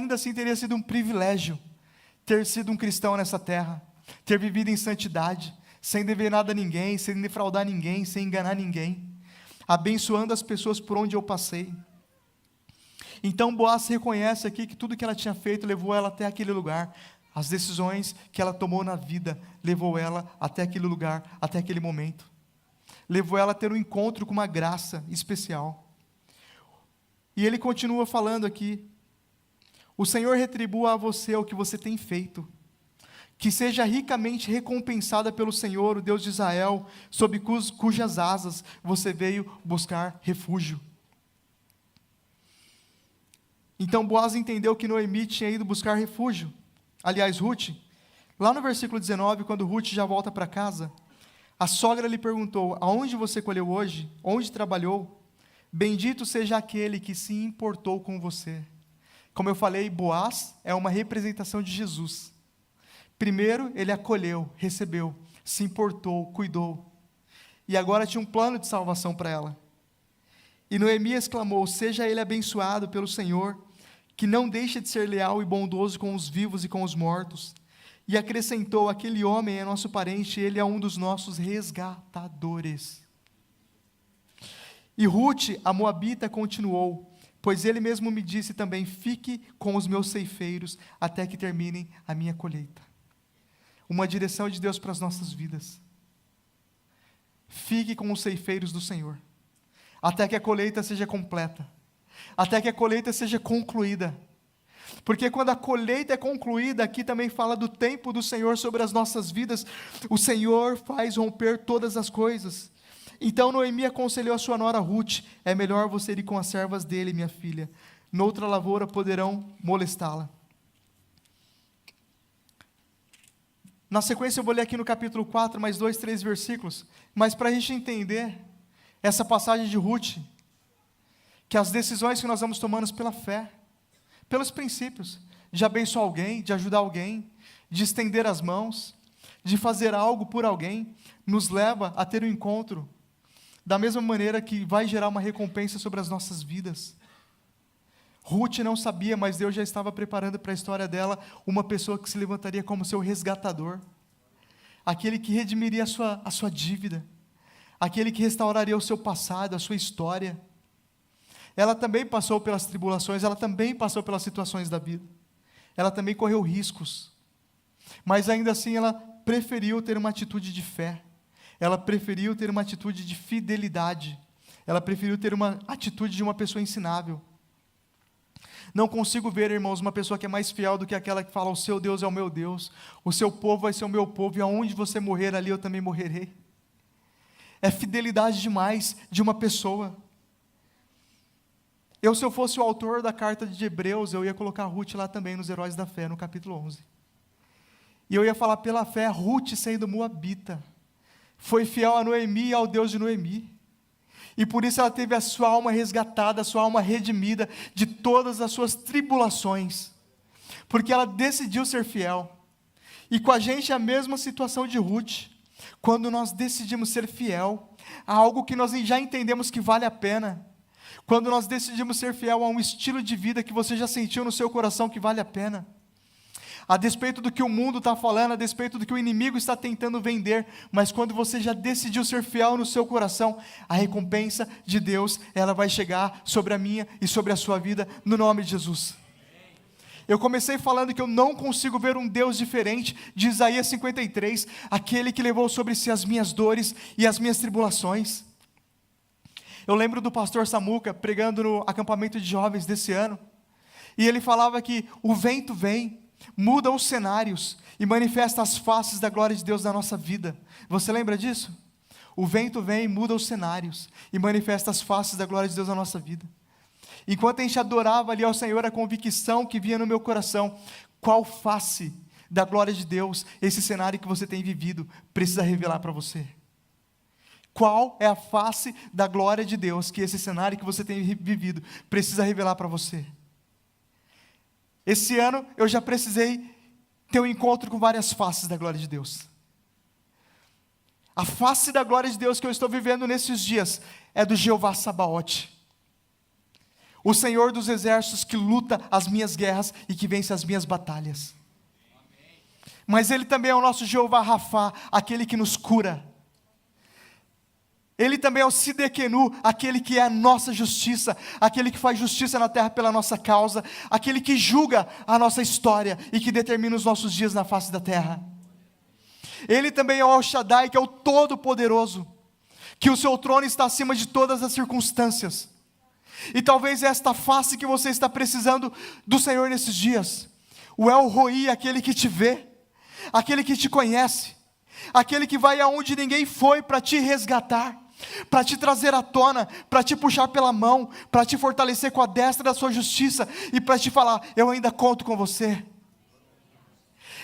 um privilégio ter sido um cristão nessa terra, ter vivido em santidade, sem dever nada a ninguém, sem defraudar ninguém, sem enganar ninguém, abençoando as pessoas por onde eu passei. Então Boaz reconhece aqui que tudo que ela tinha feito levou ela até aquele lugar, as decisões que ela tomou na vida levou ela até aquele lugar, até aquele momento, levou ela a ter um encontro com uma graça especial. E ele continua falando aqui: o Senhor retribua a você o que você tem feito, que seja ricamente recompensada pelo Senhor, o Deus de Israel, sob cujas asas você veio buscar refúgio. Então Boaz entendeu que Noemi tinha ido buscar refúgio. Aliás, Ruth, lá no versículo 19, quando Ruth já volta para casa, a sogra lhe perguntou: aonde você colheu hoje? Onde trabalhou? Bendito seja aquele que se importou com você. Como eu falei, Boaz é uma representação de Jesus. Primeiro, ele acolheu, recebeu, se importou, cuidou. E agora tinha um plano de salvação para ela. E Noemi exclamou: seja ele abençoado pelo Senhor, que não deixa de ser leal e bondoso com os vivos e com os mortos. E acrescentou: aquele homem é nosso parente, ele é um dos nossos resgatadores. E Ruth, a moabita, continuou: pois ele mesmo me disse também, fique com os meus ceifeiros até que terminem a minha colheita. Uma direção de Deus para as nossas vidas. Fique com os ceifeiros do Senhor, até que a colheita seja completa, até que a colheita seja concluída. Porque quando a colheita é concluída, aqui também fala do tempo do Senhor sobre as nossas vidas, o Senhor faz romper todas as coisas. Então Noemi aconselhou a sua nora Ruth: é melhor você ir com as servas dele, minha filha, noutra lavoura poderão molestá-la. Na sequência eu vou ler aqui no capítulo 4, mais 2, 3 versículos, mas para a gente entender essa passagem de Ruth, que as decisões que nós vamos tomando pela fé, pelos princípios, de abençoar alguém, de ajudar alguém, de estender as mãos, de fazer algo por alguém, nos leva a ter um encontro, da mesma maneira que vai gerar uma recompensa sobre as nossas vidas. Ruth não sabia, mas Deus já estava preparando para a história dela uma pessoa que se levantaria como seu resgatador, aquele que redimiria a sua dívida, aquele que restauraria o seu passado, a sua história. Ela também passou pelas tribulações, ela também passou pelas situações da vida, ela também correu riscos, mas ainda assim ela preferiu ter uma atitude de fé, ela preferiu ter uma atitude de fidelidade, ela preferiu ter uma atitude de uma pessoa ensinável. Não consigo ver, irmãos, uma pessoa que é mais fiel do que aquela que fala: o seu Deus é o meu Deus, o seu povo vai ser o meu povo, e aonde você morrer, ali eu também morrerei. É fidelidade demais de uma pessoa. Se eu fosse o autor da carta de Hebreus, eu ia colocar Ruth lá também nos Heróis da Fé, no capítulo 11. E eu ia falar: pela fé, Ruth, sendo moabita, foi fiel a Noemi e ao Deus de Noemi. E por isso ela teve a sua alma resgatada, a sua alma redimida de todas as suas tribulações. Porque ela decidiu ser fiel. E com a gente é a mesma situação de Ruth. Quando nós decidimos ser fiel a algo que nós já entendemos que vale a pena. Quando nós decidimos ser fiel a um estilo de vida que você já sentiu no seu coração que vale a pena. A despeito do que o mundo está falando, a despeito do que o inimigo está tentando vender, mas quando você já decidiu ser fiel no seu coração, a recompensa de Deus, ela vai chegar sobre a minha e sobre a sua vida, no nome de Jesus. Eu comecei falando que eu não consigo ver um Deus diferente de Isaías 53, aquele que levou sobre si as minhas dores e as minhas tribulações. Eu lembro do pastor Samuca pregando no acampamento de jovens desse ano, e ele falava que o vento vem, muda os cenários e manifesta as faces da glória de Deus na nossa vida. Você lembra disso? O vento vem, muda os cenários e manifesta as faces da glória de Deus na nossa vida. Enquanto a gente adorava ali ao Senhor, a convicção que vinha no meu coração: qual face da glória de Deus esse cenário que você tem vivido precisa revelar para você? Qual é a face da glória de Deus que esse cenário que você tem vivido precisa revelar para você? Esse ano eu já precisei ter um encontro com várias faces da glória de Deus. A face da glória de Deus que eu estou vivendo nesses dias é do Jeová Sabaote, o Senhor dos exércitos que luta as minhas guerras e que vence as minhas batalhas. Mas Ele também é o nosso Jeová Rafá, aquele que nos cura. Ele também é o Sidequenu, aquele que é a nossa justiça, aquele que faz justiça na terra pela nossa causa, aquele que julga a nossa história e que determina os nossos dias na face da terra. Ele também é o El Shaddai, que é o Todo-Poderoso, que o seu trono está acima de todas as circunstâncias. E talvez esta face que você está precisando do Senhor nesses dias. O El Roi, aquele que te vê, aquele que te conhece, aquele que vai aonde ninguém foi para te resgatar, para te trazer à tona, para te puxar pela mão, para te fortalecer com a destra da sua justiça e para te falar: eu ainda conto com você.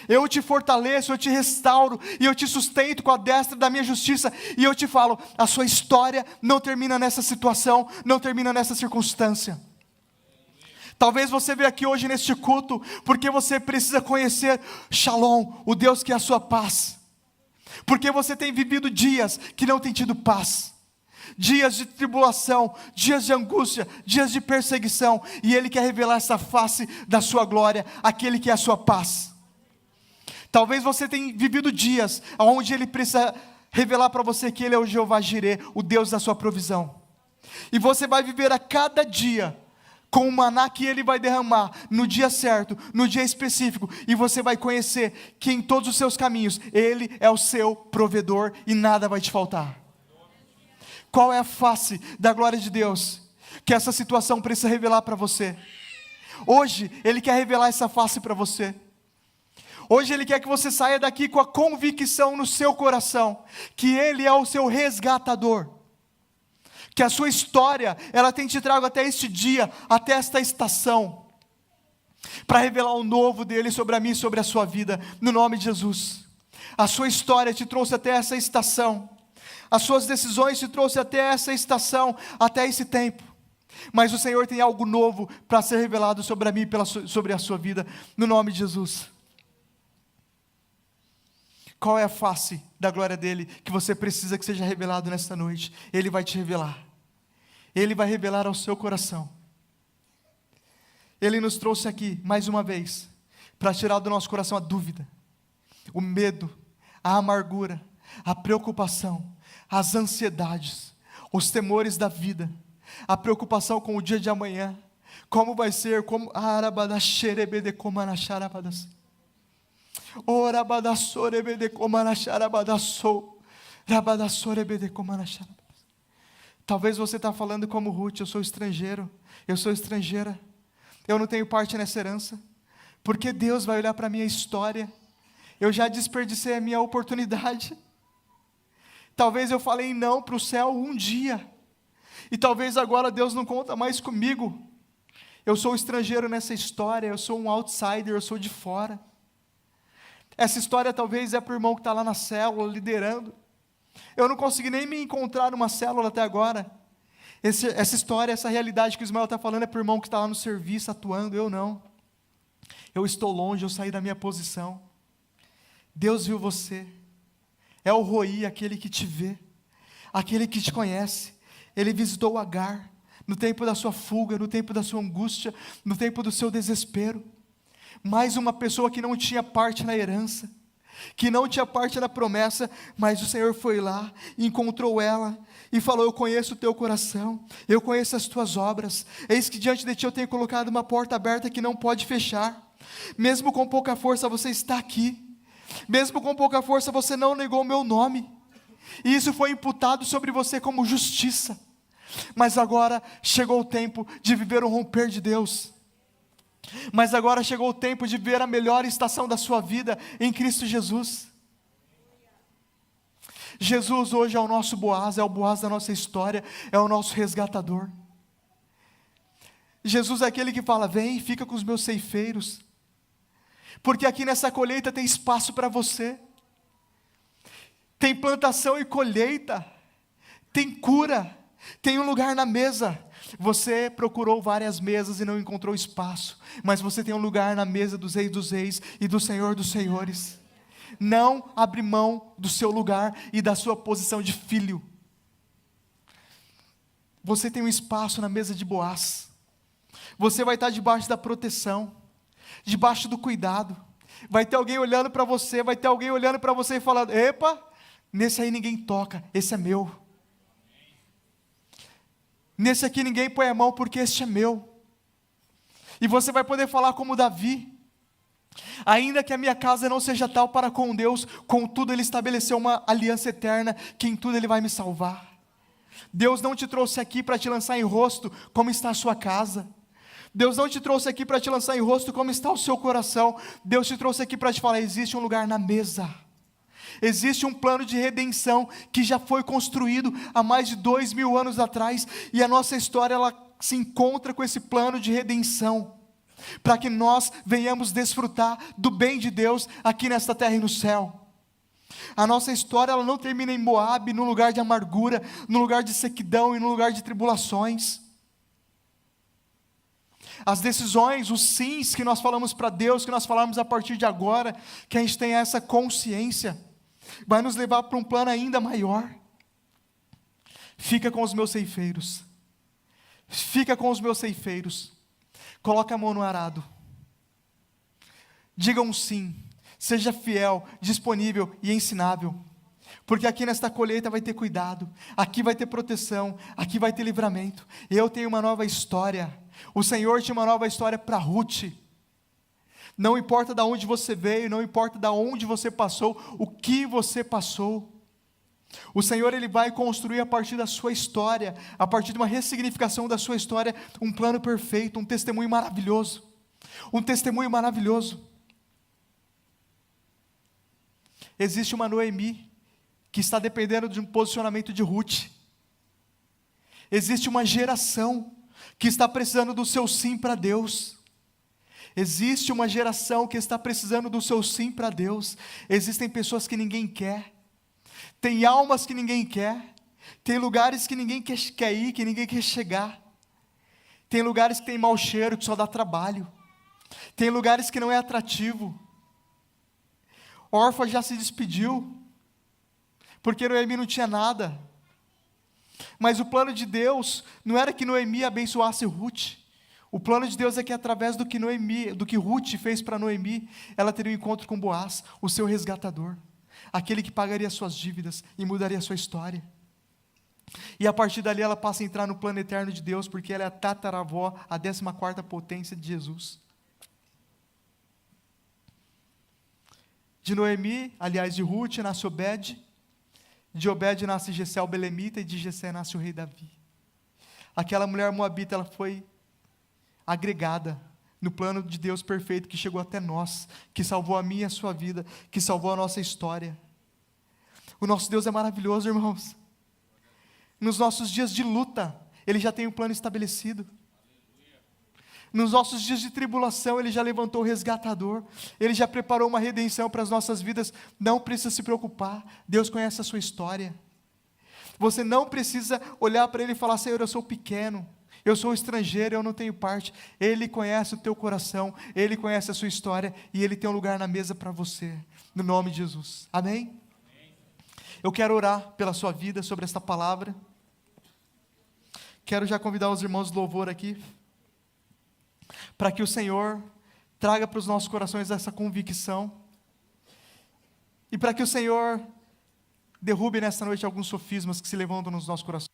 Eu te fortaleço, eu te restauro e eu te sustento com a destra da minha justiça. E eu te falo: a sua história não termina nessa situação, não termina nessa circunstância. Talvez você veja aqui hoje neste culto porque você precisa conhecer Shalom, o Deus que é a sua paz. Porque você tem vivido dias que não tem tido paz, dias de tribulação, dias de angústia, dias de perseguição, e Ele quer revelar essa face da sua glória, aquele que é a sua paz. Talvez você tenha vivido dias onde Ele precisa revelar para você que Ele é o Jeová Jireh, o Deus da sua provisão, e você vai viver a cada dia com o maná que Ele vai derramar no dia certo, no dia específico, e você vai conhecer que em todos os seus caminhos Ele é o seu provedor e nada vai te faltar. Qual é a face da glória de Deus que essa situação precisa revelar para você? Hoje Ele quer revelar essa face para você. Hoje Ele quer que você saia daqui com a convicção no seu coração que Ele é o seu resgatador, que a sua história, ela tem te trago até este dia, até esta estação, para revelar o novo dEle sobre a mim e sobre a sua vida, no nome de Jesus. A sua história te trouxe até essa estação, as suas decisões te trouxe até essa estação, até esse tempo, mas o Senhor tem algo novo para ser revelado sobre a mim e sobre a sua vida, no nome de Jesus. Qual é a face da glória dEle que você precisa que seja revelado nesta noite? Ele vai te revelar. Ele vai revelar ao seu coração. Ele nos trouxe aqui, mais uma vez, para tirar do nosso coração a dúvida, o medo, a amargura, a preocupação, as ansiedades, os temores da vida, a preocupação com o dia de amanhã, como vai ser, como talvez você está falando como Ruth, eu sou estrangeiro, eu sou estrangeira, eu não tenho parte nessa herança, porque Deus vai olhar para a minha história, eu já desperdicei a minha oportunidade, talvez eu falei não para o céu um dia, e talvez agora Deus não conta mais comigo, eu sou estrangeiro nessa história, eu sou um outsider, eu sou de fora. Essa história talvez é para o irmão que está lá na célula, liderando. Eu não consegui nem me encontrar numa célula até agora. Essa história, essa realidade que o Ismael está falando é para o irmão que está lá no serviço, atuando, eu não. Eu estou longe, eu saí da minha posição. Deus viu você. É o Roi, aquele que te vê, aquele que te conhece. Ele visitou Agar, no tempo da sua fuga, no tempo da sua angústia, no tempo do seu desespero. Mais uma pessoa que não tinha parte na herança, que não tinha parte na promessa, mas o Senhor foi lá, encontrou ela, e falou: eu conheço o teu coração, eu conheço as tuas obras, eis que diante de ti eu tenho colocado uma porta aberta que não pode fechar, mesmo com pouca força você está aqui, mesmo com pouca força você não negou o meu nome, e isso foi imputado sobre você como justiça, mas agora chegou o tempo de viver o romper de Deus, mas agora chegou o tempo de ver a melhor estação da sua vida em Cristo Jesus. Jesus hoje é o nosso Boaz, é o Boaz da nossa história, é o nosso resgatador. Jesus é aquele que fala: vem, fica com os meus ceifeiros, porque aqui nessa colheita tem espaço para você, tem plantação e colheita, tem cura, tem um lugar na mesa. Você procurou várias mesas e não encontrou espaço, mas você tem um lugar na mesa dos reis e do Senhor dos senhores. Não abre mão do seu lugar e da sua posição de filho. Você tem um espaço na mesa de Boaz. Você vai estar debaixo da proteção, debaixo do cuidado. Vai ter alguém olhando para você, e falando: epa, nesse aí ninguém toca, esse é meu. Nesse aqui ninguém põe a mão, porque este é meu. E você vai poder falar como Davi: ainda que a minha casa não seja tal para com Deus, contudo Ele estabeleceu uma aliança eterna, que em tudo Ele vai me salvar. Deus não te trouxe aqui para te lançar em rosto como está a sua casa. Deus não te trouxe aqui para te lançar em rosto como está o seu coração. Deus te trouxe aqui para te falar: existe um lugar na mesa. Existe um plano de redenção que já foi construído há mais de 2000 anos atrás, e a nossa história ela se encontra com esse plano de redenção, para que nós venhamos desfrutar do bem de Deus aqui nesta terra e no céu. A nossa história ela não termina em Moabe, no lugar de amargura, no lugar de sequidão e no lugar de tribulações. As decisões, os sims que nós falamos para Deus, que nós falamos a partir de agora, que a gente tenha essa consciência, vai nos levar para um plano ainda maior. Fica com os meus ceifeiros. Fica com os meus ceifeiros. Coloca a mão no arado. Diga um sim. Seja fiel, disponível e ensinável. Porque aqui nesta colheita vai ter cuidado. Aqui vai ter proteção. Aqui vai ter livramento. Eu tenho uma nova história. O Senhor tinha uma nova história para Ruth. Não importa de onde você veio, não importa de onde você passou, o que você passou. O Senhor Ele vai construir a partir da sua história, a partir de uma ressignificação da sua história, um plano perfeito, um testemunho maravilhoso. Um testemunho maravilhoso. Existe uma Noemi que está dependendo de um posicionamento de Ruth. Existe uma geração que está precisando do seu sim para Deus. Existe uma geração que está precisando do seu sim para Deus. Existem pessoas que ninguém quer. Tem almas que ninguém quer. Tem lugares que ninguém quer ir, que ninguém quer chegar. Tem lugares que tem mau cheiro, que só dá trabalho. Tem lugares que não é atrativo. Orfa já se despediu, porque Noemi não tinha nada. Mas o plano de Deus não era que Noemi abençoasse Ruth. O plano de Deus é que através do que Ruth fez para Noemi, ela teria um encontro com Boaz, o seu resgatador, aquele que pagaria suas dívidas e mudaria a sua história. E a partir dali ela passa a entrar no plano eterno de Deus, porque ela é a tataravó, a 14ª potência de Jesus. De Noemi, aliás de Ruth, nasce Obed. De Obed nasce Jessé o belemita, e de Jessé nasce o rei Davi. Aquela mulher moabita, ela foi agregada no plano de Deus perfeito, que chegou até nós, que salvou a minha e a sua vida, que salvou a nossa história. O nosso Deus é maravilhoso, irmãos. Nos nossos dias de luta, Ele já tem um plano estabelecido. Nos nossos dias de tribulação, Ele já levantou o resgatador. Ele já preparou uma redenção para as nossas vidas. Não precisa se preocupar. Deus conhece a sua história. Você não precisa olhar para Ele e falar: Senhor, eu sou pequeno, eu sou estrangeiro, eu não tenho parte. Ele conhece o teu coração, Ele conhece a sua história, e Ele tem um lugar na mesa para você, no nome de Jesus. Amém? Eu quero orar pela sua vida, sobre esta palavra. Quero já convidar os irmãos de louvor aqui, para que o Senhor traga para os nossos corações essa convicção, e para que o Senhor derrube nesta noite alguns sofismas que se levantam nos nossos corações.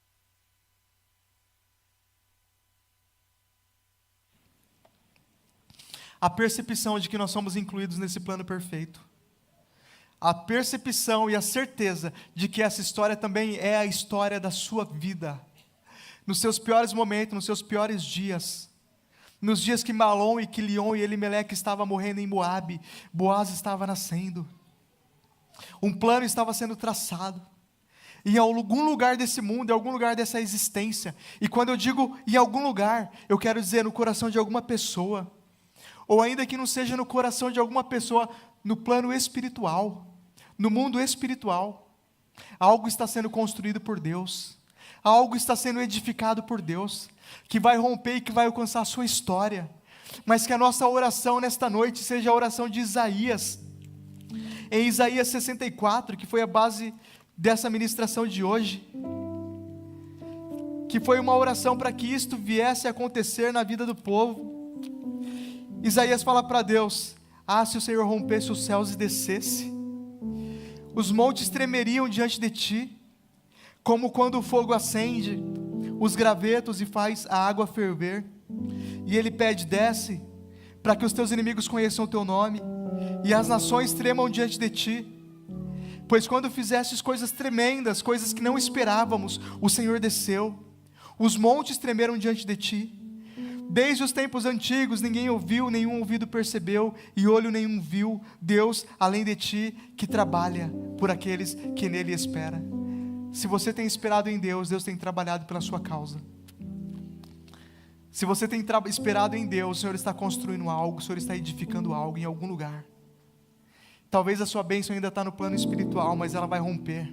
A percepção de que nós somos incluídos nesse plano perfeito. A percepção e a certeza de que essa história também é a história da sua vida. Nos seus piores momentos, nos seus piores dias. Nos dias que Malom e Quilion e Elimeleque estavam morrendo em Moabe, Boaz estava nascendo. Um plano estava sendo traçado. Em algum lugar desse mundo, em algum lugar dessa existência. E quando eu digo em algum lugar, eu quero dizer no coração de alguma pessoa. Ou ainda que não seja no coração de alguma pessoa, no plano espiritual. No mundo espiritual. Algo está sendo construído por Deus. Algo está sendo edificado por Deus. Que vai romper e que vai alcançar a sua história. Mas que a nossa oração nesta noite seja a oração de Isaías. Em Isaías 64, que foi a base dessa ministração de hoje, que foi uma oração para que isto viesse a acontecer na vida do povo. Isaías fala para Deus: se o Senhor rompesse os céus e descesse, os montes tremeriam diante de ti, como quando o fogo acende os gravetos e faz a água ferver. E ele pede: desce, para que os teus inimigos conheçam o teu nome, e as nações tremam diante de ti. Pois quando fizestes coisas tremendas, coisas que não esperávamos, o Senhor desceu. Os montes tremeram diante de ti. Desde os tempos antigos ninguém ouviu, nenhum ouvido percebeu, e olho nenhum viu Deus além de ti, que trabalha por aqueles que nele esperam. Se você tem esperado em Deus, Deus tem trabalhado pela sua causa. Se você tem esperado em Deus, o Senhor está construindo algo, o Senhor está edificando algo em algum lugar. Talvez a sua bênção ainda está no plano espiritual, mas ela vai romper.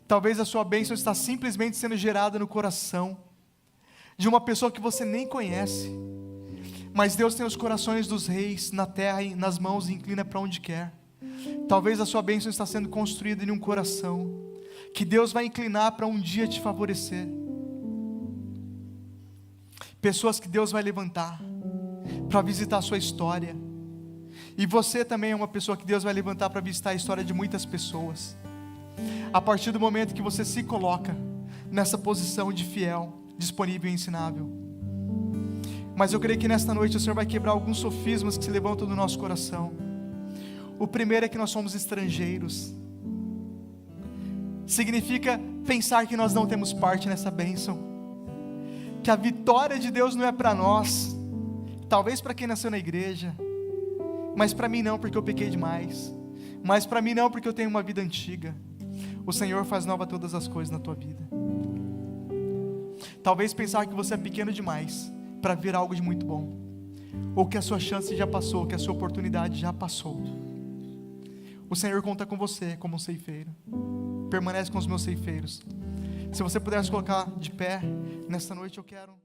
Talvez a sua bênção está simplesmente sendo gerada no coração de uma pessoa que você nem conhece. Mas Deus tem os corações dos reis na terra e nas mãos e inclina para onde quer. Talvez a sua bênção está sendo construída em um coração que Deus vai inclinar para um dia te favorecer. Pessoas que Deus vai levantar para visitar a sua história. E você também é uma pessoa que Deus vai levantar para visitar a história de muitas pessoas. A partir do momento que você se coloca nessa posição de fiel, disponível e ensinável. Mas eu creio que nesta noite o Senhor vai quebrar alguns sofismas que se levantam do nosso coração. O primeiro é que nós somos estrangeiros. Significa pensar que nós não temos parte nessa bênção. Que a vitória de Deus não é para nós. Talvez para quem nasceu na igreja. Mas para mim não, porque eu pequei demais. Mas para mim não, porque eu tenho uma vida antiga. O Senhor faz nova todas as coisas na tua vida. Talvez pensar que você é pequeno demais para ver algo de muito bom. Ou que a sua chance já passou, que a sua oportunidade já passou. O Senhor conta com você como um ceifeiro. Permanece com os meus ceifeiros. Se você puder se colocar de pé, nesta noite eu quero...